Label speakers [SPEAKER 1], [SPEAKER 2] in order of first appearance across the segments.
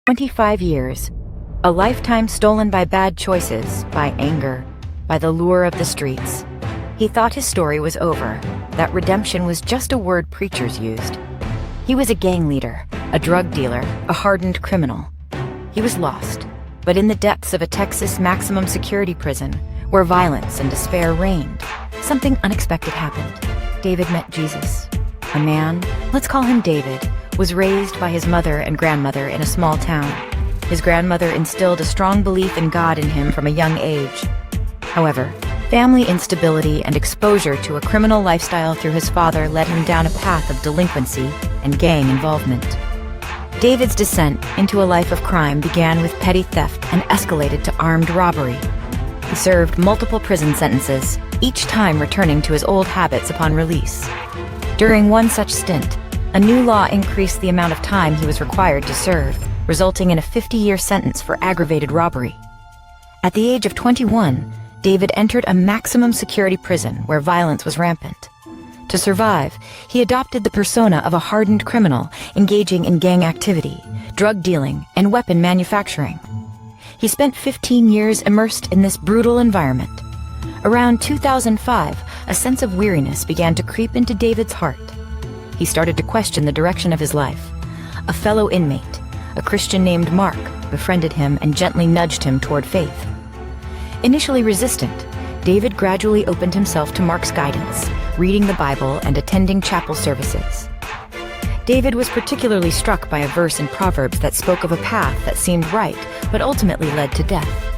[SPEAKER 1] 25 years. A lifetime stolen by bad choices, by anger, by the lure of the streets. He thought his story was over, that redemption was just a word preachers used. He was a gang leader, a drug dealer, a hardened criminal. He was lost, but in the depths of a Texas maximum security prison, where violence and despair reigned, something unexpected happened. David met Jesus. A man, let's call him David, was raised by his mother and grandmother in a small town. His grandmother instilled a strong belief in God in him from a young age. However, family instability and exposure to a criminal lifestyle through his father led him down a path of delinquency and gang involvement. David's descent into a life of crime began with petty theft and escalated to armed robbery. He served multiple prison sentences, each time returning to his old habits upon release. During one such stint, a new law increased the amount of time he was required to serve, resulting in a 50-year sentence for aggravated robbery. At the age of 21, David entered a maximum security prison where violence was rampant. To survive, he adopted the persona of a hardened criminal engaging in gang activity, drug dealing, and weapon manufacturing. He spent 15 years immersed in this brutal environment. Around 2005, a sense of weariness began to creep into David's heart. He started to question the direction of his life. A fellow inmate, a Christian named Mark, befriended him and gently nudged him toward faith. Initially resistant, David gradually opened himself to Mark's guidance, reading the Bible and attending chapel services. David was particularly struck by a verse in Proverbs that spoke of a path that seemed right, but ultimately led to death.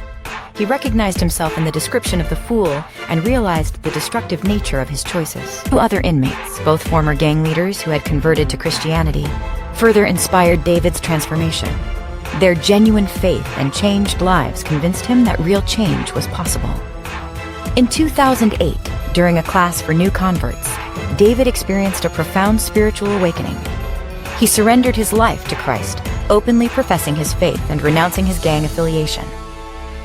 [SPEAKER 1] He recognized himself in the description of the fool and realized the destructive nature of his choices. Two other inmates, both former gang leaders who had converted to Christianity, further inspired David's transformation. Their genuine faith and changed lives convinced him that real change was possible. In 2008, during a class for new converts, David experienced a profound spiritual awakening. He surrendered his life to Christ, openly professing his faith and renouncing his gang affiliation.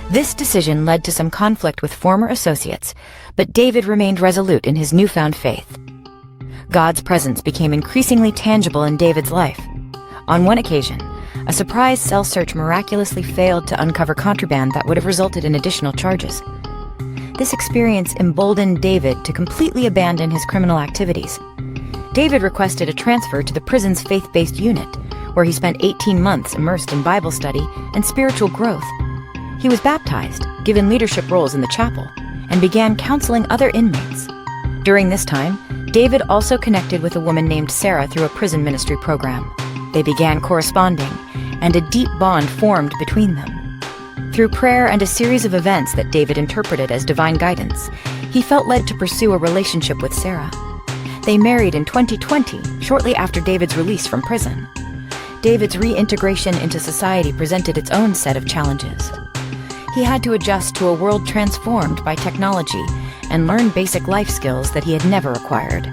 [SPEAKER 1] This decision led to some conflict with former associates, but David remained resolute in his newfound faith. God's presence became increasingly tangible in David's life. On one occasion, a surprise cell search miraculously failed to uncover contraband that would have resulted in additional charges. This experience emboldened David to completely abandon his criminal activities. David requested a transfer to the prison's faith-based unit, where he spent 18 months immersed in Bible study and spiritual growth. He was baptized, given leadership roles in the chapel, and began counseling other inmates. During this time, David also connected with a woman named Sarah through a prison ministry program. They began corresponding, and a deep bond formed between them. Through prayer and a series of events that David interpreted as divine guidance, he felt led to pursue a relationship with Sarah. They married in 2020, shortly after David's release from prison. David's reintegration into society presented its own set of challenges. He had to adjust to a world transformed by technology and learn basic life skills that he had never acquired.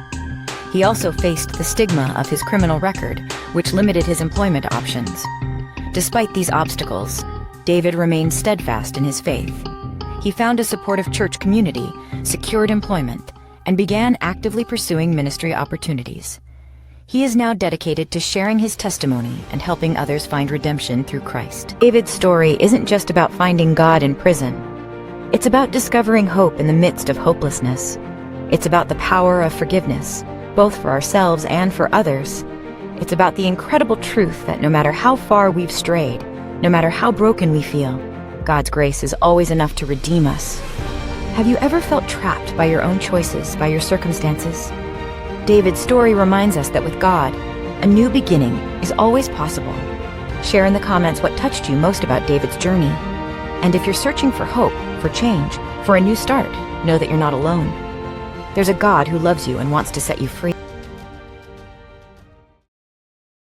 [SPEAKER 1] He also faced the stigma of his criminal record, which limited his employment options. Despite these obstacles, David remained steadfast in his faith. He found a supportive church community, secured employment, and began actively pursuing ministry opportunities. He is now dedicated to sharing his testimony and helping others find redemption through Christ. David's story isn't just about finding God in prison. It's about discovering hope in the midst of hopelessness. It's about the power of forgiveness, both for ourselves and for others. It's about the incredible truth that no matter how far we've strayed, no matter how broken we feel, God's grace is always enough to redeem us. Have you ever felt trapped by your own choices, by your circumstances? David's story reminds us that with God, a new beginning is always possible. Share in the comments what touched you most about David's journey. And if you're searching for hope, for change, for a new start, know that you're not alone. There's a God who loves you and wants to set you free.